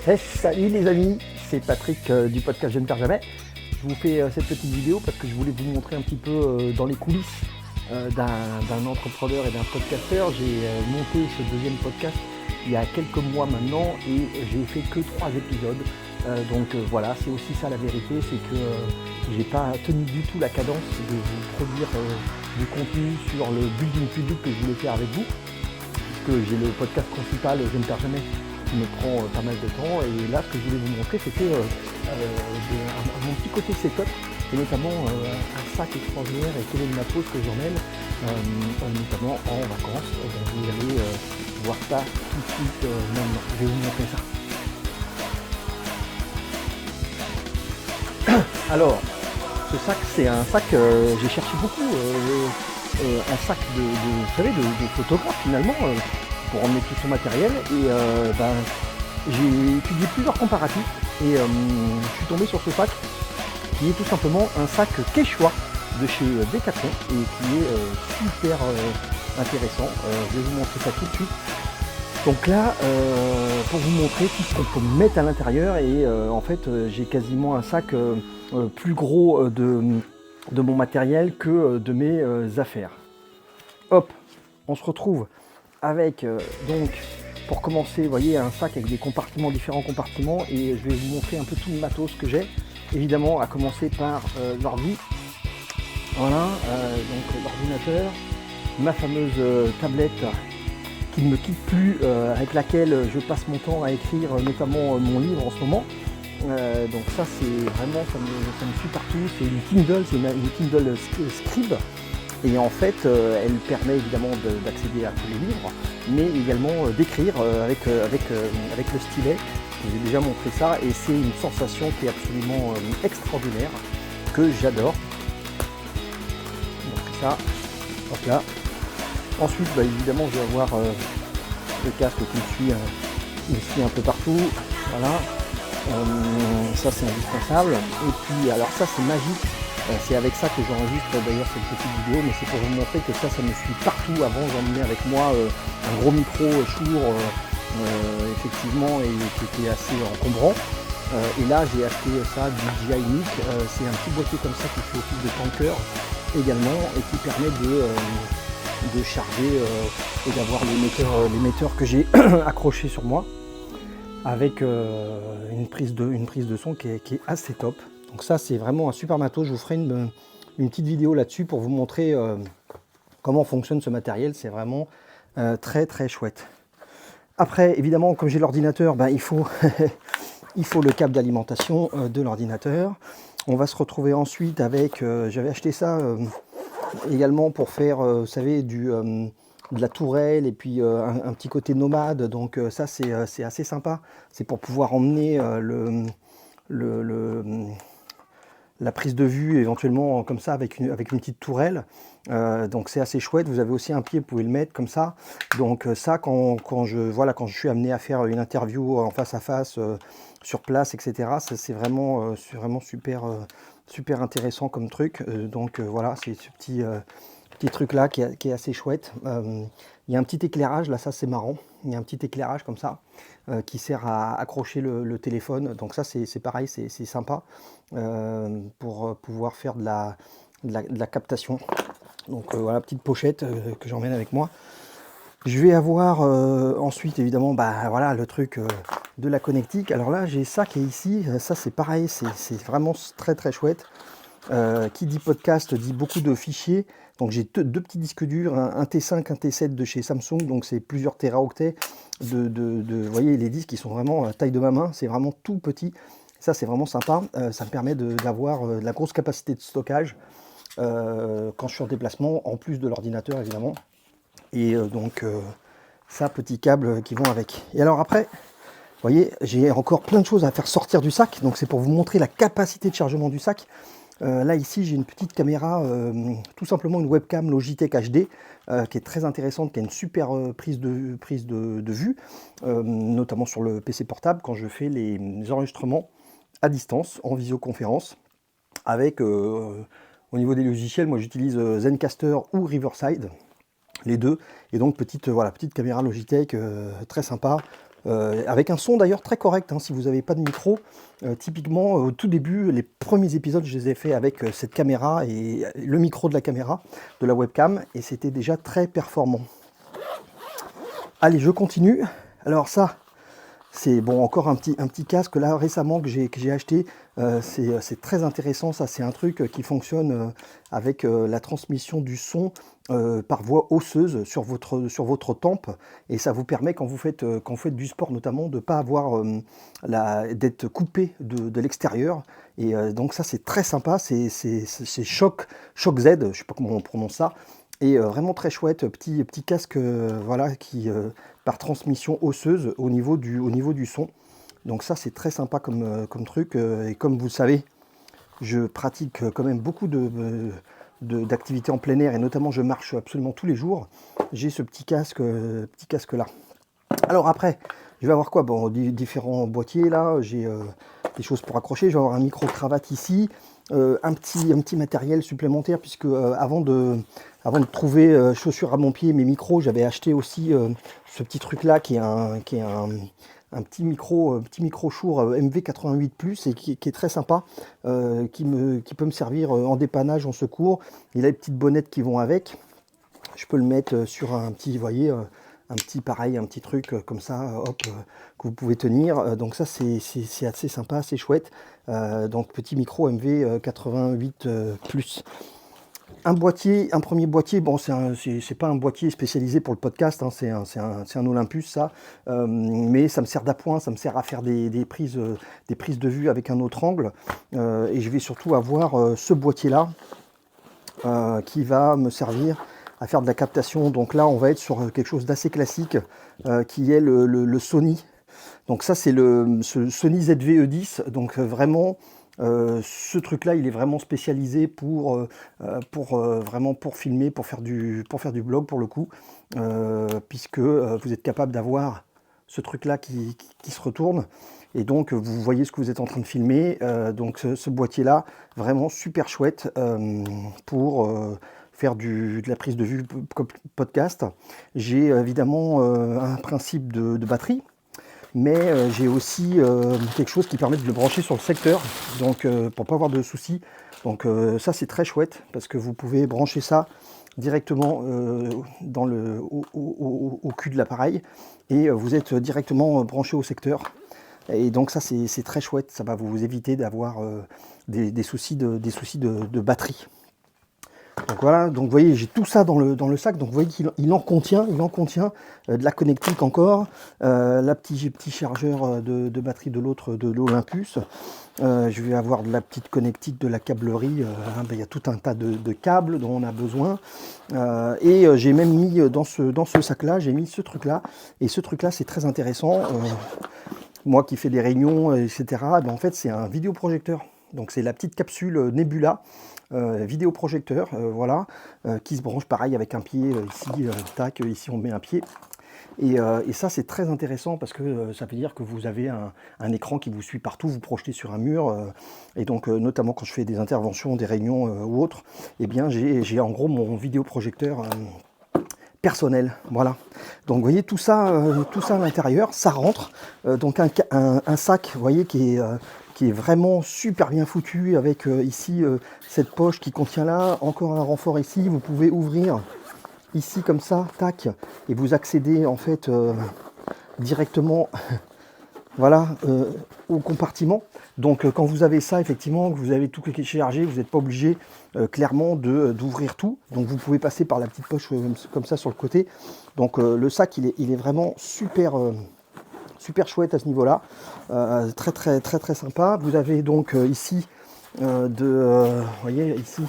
Hey, salut les amis, c'est Patrick du podcast Je ne perds jamais. Je vous fais cette petite vidéo parce que je voulais vous montrer un petit peu dans les coulisses d'un entrepreneur et d'un podcasteur. J'ai monté ce deuxième podcast il y a quelques mois maintenant et j'ai fait que 3 épisodes. Voilà, c'est aussi ça la vérité, c'est que j'ai pas tenu du tout la cadence de vous produire du contenu sur le building public que je voulais faire avec vous, puisque j'ai le podcast principal Je ne perds jamais qui me prend pas mal de temps, et là ce que je voulais vous montrer c'était mon petit côté setup, et notamment un sac extraordinaire et quel est le matos que j'emmène notamment en vacances. Donc vous allez voir ça tout de suite maintenant. Je vais vous montrer ça. Alors, ce sac, c'est un sac, j'ai cherché beaucoup, un sac vous savez, de photographe finalement, pour emmener tout son matériel, et j'ai étudié plusieurs comparatifs, et je suis tombé sur ce sac, qui est tout simplement un sac Quechua de chez Decathlon, et qui est super intéressant. Je vais vous montrer ça tout de suite. Donc là, pour vous montrer tout ce qu'on peut mettre à l'intérieur, et en fait j'ai quasiment un sac plus gros de mon matériel que de mes affaires. Hop, on se retrouve avec donc, pour commencer, vous voyez, un sac avec des compartiments, différents compartiments, et je vais vous montrer un peu tout le matos que j'ai. Évidemment, à commencer par l'ordi. Voilà, donc l'ordinateur, ma fameuse tablette qui ne me quitte plus, avec laquelle je passe mon temps à écrire notamment mon livre en ce moment. Donc ça, c'est vraiment, ça me suit partout. C'est une Kindle, c'est une Kindle Scribe. Et en fait, elle permet évidemment d'accéder à tous les livres, mais également d'écrire avec le stylet. J'ai déjà montré ça, et c'est une sensation qui est absolument extraordinaire, que j'adore. Donc ça, hop là. Ensuite, évidemment, je vais avoir le casque qui me suit un peu partout. Voilà. Ça, c'est indispensable. Et puis, alors ça, c'est magique. C'est avec ça que j'enregistre d'ailleurs cette petite vidéo, mais c'est pour vous montrer que ça me suit partout. Avant, j'emmenais avec moi un gros micro Shure, effectivement, et qui était assez encombrant. Et là, j'ai acheté ça, du DJI Mic. C'est un petit boîtier comme ça qui fait office de tanker également, et qui permet de charger et d'avoir l'émetteur que j'ai accroché sur moi, avec une prise de son qui est assez top. Donc ça, c'est vraiment un super matos. Je vous ferai une petite vidéo là-dessus pour vous montrer comment fonctionne ce matériel. C'est vraiment très très chouette. Après, évidemment, comme j'ai l'ordinateur, il faut il faut le câble d'alimentation de l'ordinateur. On va se retrouver ensuite avec, j'avais acheté ça également pour faire, vous savez, de la tourelle, et puis un petit côté nomade. Donc ça, c'est assez sympa. C'est pour pouvoir emmener la prise de vue éventuellement comme ça, avec une petite tourelle. Donc c'est assez chouette. Vous avez aussi un pied, vous pouvez le mettre comme ça. Donc ça, quand je suis amené à faire une interview en face à face, sur place, etc., c'est vraiment super intéressant comme truc. Voilà, c'est ce petit truc là qui est assez chouette. Il y a un petit éclairage là, ça c'est marrant. Il y a un petit éclairage comme ça qui sert à accrocher le téléphone. Donc ça, c'est pareil, c'est sympa pour pouvoir faire de la captation. Donc voilà, petite pochette que j'emmène avec moi. Je vais avoir ensuite évidemment voilà, le truc de la connectique. Alors là, j'ai ça qui est ici. Ça, c'est pareil, c'est vraiment très très chouette. Qui dit podcast dit beaucoup de fichiers. Donc j'ai deux petits disques durs, un T5, un T7 de chez Samsung. Donc c'est plusieurs téraoctets vous voyez, les disques, ils sont vraiment taille de ma main. C'est vraiment tout petit. Ça, c'est vraiment sympa. Ça me permet d'avoir de la grosse capacité de stockage quand je suis en déplacement, en plus de l'ordinateur évidemment. Et ça, petit câble qui vont avec. Et alors après, vous voyez, j'ai encore plein de choses à faire sortir du sac. Donc c'est pour vous montrer la capacité de chargement du sac. Là ici, j'ai une petite caméra, tout simplement une webcam Logitech HD, qui est très intéressante, qui a une super prise de vue, notamment sur le PC portable quand je fais les enregistrements à distance en visioconférence. Avec au niveau des logiciels, moi j'utilise Zencastr ou Riverside, les deux. Et donc petite caméra Logitech très sympa. avec un son d'ailleurs très correct, hein, si vous n'avez pas de micro. Typiquement, au tout début, les premiers épisodes, je les ai faits avec cette caméra et le micro de la caméra, de la webcam, et c'était déjà très performant. Allez, je continue. Alors ça, c'est bon, encore un petit casque là récemment que j'ai acheté. C'est très intéressant, ça. C'est un truc qui fonctionne avec la transmission du son par voie osseuse sur votre tempe, et ça vous permet quand vous faites du sport notamment de ne pas avoir d'être coupé de l'extérieur. Et donc ça, c'est très sympa. C'est Shock Z, je ne sais pas comment on prononce ça. Et vraiment très chouette, petit casque voilà, qui par transmission osseuse au niveau du son. Donc ça, c'est très sympa comme truc. Et comme vous le savez, je pratique quand même beaucoup d'activités en plein air, et notamment je marche absolument tous les jours. J'ai ce petit casque là. Alors après, je vais avoir quoi? Bon, différents boîtiers là, j'ai des choses pour accrocher. Je vais avoir un micro-cravate ici, un petit matériel supplémentaire, puisque avant de trouver chaussures à mon pied, mes micros, j'avais acheté aussi ce petit truc là qui est un petit micro Shure MV88+, et qui est très sympa, qui peut me servir en dépannage, en secours. Il a les petites bonnettes qui vont avec. Je peux le mettre sur un petit, vous voyez, un petit truc comme ça, hop, que vous pouvez tenir. Donc ça, c'est assez sympa, assez chouette. Donc petit micro MV88+. Un premier boîtier, bon, c'est pas un boîtier spécialisé pour le podcast, hein, c'est un Olympus, ça, mais ça me sert d'appoint, ça me sert à faire des prises de vue avec un autre angle, et je vais surtout avoir ce boîtier-là qui va me servir à faire de la captation. Donc là, on va être sur quelque chose d'assez classique, qui est le Sony. Donc ça, c'est ce Sony ZV-E10, donc vraiment... ce truc là, il est vraiment spécialisé pour filmer, pour faire du blog pour le coup, puisque vous êtes capable d'avoir ce truc là qui se retourne, et donc vous voyez ce que vous êtes en train de filmer. Donc ce boîtier là, vraiment super chouette pour faire de la prise de vue podcast. J'ai évidemment un principe de batterie, mais j'ai aussi quelque chose qui permet de le brancher sur le secteur, donc pour pas avoir de soucis. Donc ça, c'est très chouette, parce que vous pouvez brancher ça directement au cul de l'appareil, et vous êtes directement branché au secteur. Et donc ça, c'est très chouette, ça va vous éviter d'avoir des soucis de batterie. Donc voilà, donc vous voyez, j'ai tout ça dans le sac. Donc vous voyez qu'il en contient de la connectique encore, la petit chargeur de batterie de l'Olympus. Je vais avoir de la petite connectique, de la câblerie. Il y a tout un tas de câbles dont on a besoin. Et j'ai même mis dans ce sac-là, j'ai mis ce truc-là. Et ce truc-là, c'est très intéressant. Moi qui fais des réunions, etc., ben en fait, c'est un vidéoprojecteur. Donc c'est la petite capsule Nebula. Vidéoprojecteur, voilà, qui se branche pareil avec un pied ici, tac, ici on met un pied. Et ça, c'est très intéressant, parce que ça veut dire que vous avez un écran qui vous suit partout, vous projetez sur un mur, et donc notamment quand je fais des interventions, des réunions ou autres, eh bien j'ai en gros mon vidéoprojecteur personnel, voilà. Donc vous voyez tout ça à l'intérieur, ça rentre. Donc un sac, vous voyez, qui est vraiment super bien foutu, avec ici cette poche qui contient là, encore un renfort ici. Vous pouvez ouvrir ici comme ça, tac, et vous accédez en fait directement voilà, au compartiment. Donc quand vous avez ça, effectivement, que vous avez tout qui est chargé, vous n'êtes pas obligé clairement d'ouvrir tout. Donc vous pouvez passer par la petite poche comme ça sur le côté. Donc le sac, il est vraiment super chouette à ce niveau-là, très sympa. Vous avez donc ici vous voyez ici,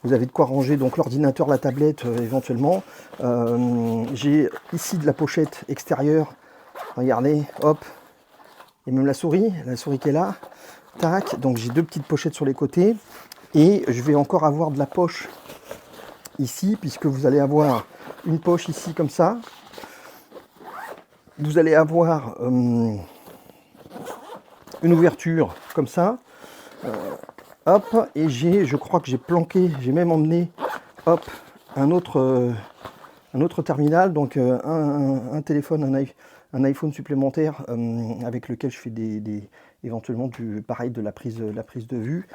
vous avez de quoi ranger donc l'ordinateur, la tablette éventuellement. J'ai ici de la pochette extérieure, regardez, hop, et même la souris qui est là, tac. Donc j'ai deux petites pochettes sur les côtés, et je vais encore avoir de la poche ici, puisque vous allez avoir une poche ici comme ça. Vous allez avoir une ouverture comme ça, hop, et je crois que j'ai planqué, j'ai même emmené, hop, un autre terminal, donc un téléphone, un iPhone supplémentaire avec lequel je fais éventuellement pareil de la prise de vue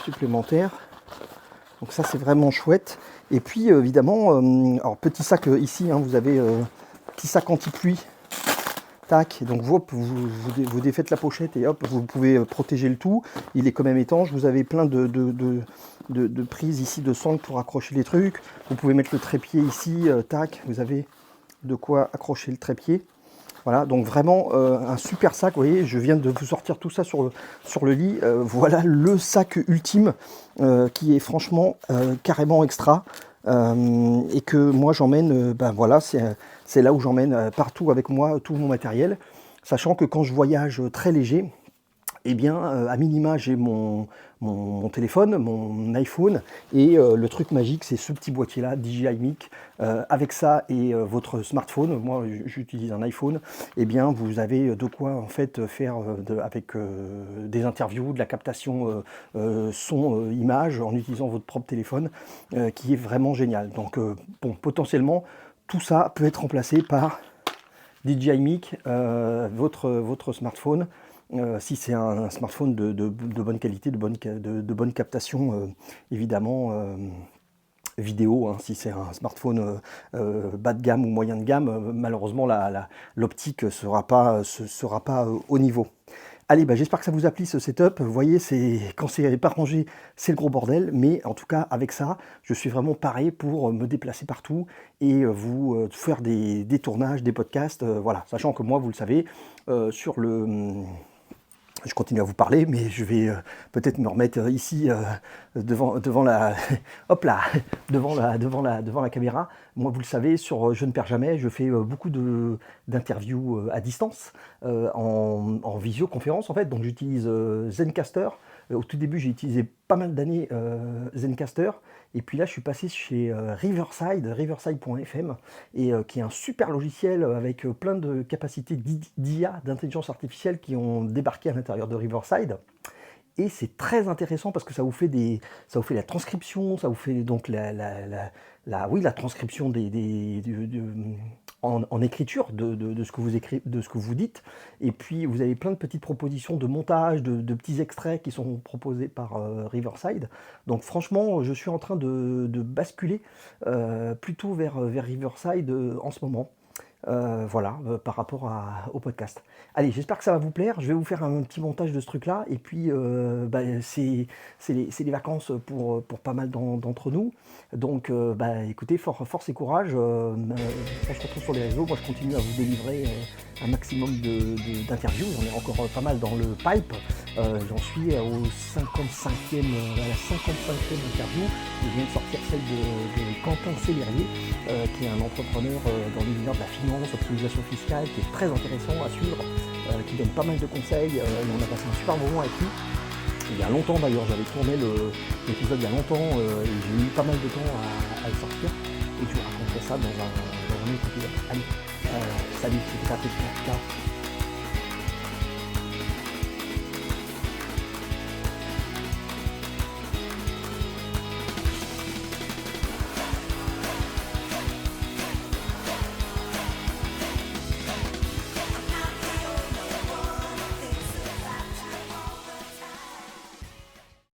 supplémentaire. Donc ça c'est vraiment chouette. Et puis évidemment, alors petit sac ici, hein, vous avez petit sac anti-pluie. Tac, donc vous défaites la pochette et hop, vous pouvez protéger le tout. Il est quand même étanche. Vous avez plein de prises ici de sangle pour accrocher les trucs. Vous pouvez mettre le trépied ici, tac, vous avez de quoi accrocher le trépied. Voilà, donc vraiment un super sac. Vous voyez, je viens de vous sortir tout ça sur le lit. Voilà le sac ultime qui est franchement carrément extra. Et que moi j'emmène, ben voilà, c'est là où j'emmène partout avec moi tout mon matériel, sachant que quand je voyage très léger, eh bien à minima j'ai mon téléphone, mon iPhone, et le truc magique c'est ce petit boîtier là, DJI Mic, avec ça et votre smartphone, moi j'utilise un iPhone, eh bien vous avez de quoi en fait faire avec des interviews, de la captation son, image, en utilisant votre propre téléphone, qui est vraiment génial. Donc bon, potentiellement tout ça peut être remplacé par DJI Mic, votre smartphone. Si c'est un smartphone de bonne qualité, de bonne captation, évidemment, vidéo, hein. Si c'est un smartphone bas de gamme ou moyen de gamme, malheureusement l'optique ne sera pas au niveau. Allez, bah, j'espère que ça vous a plu ce setup. Vous voyez, quand c'est pas rangé, c'est le gros bordel. Mais en tout cas, avec ça, je suis vraiment paré pour me déplacer partout et vous faire des tournages, des podcasts. Voilà, sachant que moi, vous le savez, je continue à vous parler, mais je vais peut-être me remettre ici devant la, hop là, devant la caméra. Moi, vous le savez, sur Je ne perds jamais, je fais beaucoup d'interviews à distance, en visioconférence en fait. Donc j'utilise Zencastr. Au tout début, j'ai utilisé pas mal d'années Zencastr. Et puis là, je suis passé chez riverside.fm, et qui est un super logiciel avec plein de capacités d'IA, d'intelligence artificielle, qui ont débarqué à l'intérieur de Riverside. Et c'est très intéressant parce que ça vous fait la transcription, ça vous fait donc la transcription en écriture de ce que vous écrivez, de ce que vous dites. Et puis vous avez plein de petites propositions de montage, de petits extraits qui sont proposés par Riverside. Donc franchement, je suis en train de basculer plutôt vers Riverside en ce moment. Voilà, par rapport au podcast. Allez, j'espère que ça va vous plaire. Je vais vous faire un petit montage de ce truc-là. Et puis, c'est les vacances pour pas mal d'entre nous. Donc, écoutez, force et courage. On se retrouve sur les réseaux. Moi, je continue à vous délivrer un maximum d'interviews. J'en ai encore pas mal dans le pipe. J'en suis à la 55e interview. Je viens de sortir celle de Quentin Célérier, qui est un entrepreneur dans l'univers de la finance, optimisation fiscale, qui est très intéressant à suivre, qui donne pas mal de conseils. On a passé un super moment avec lui. Il y a longtemps d'ailleurs, j'avais tourné l'épisode il y a longtemps, et j'ai eu pas mal de temps à le sortir. Et je vous raconterai ça dans un autre épisode. Allez, salut, c'était Patrick. Ciao.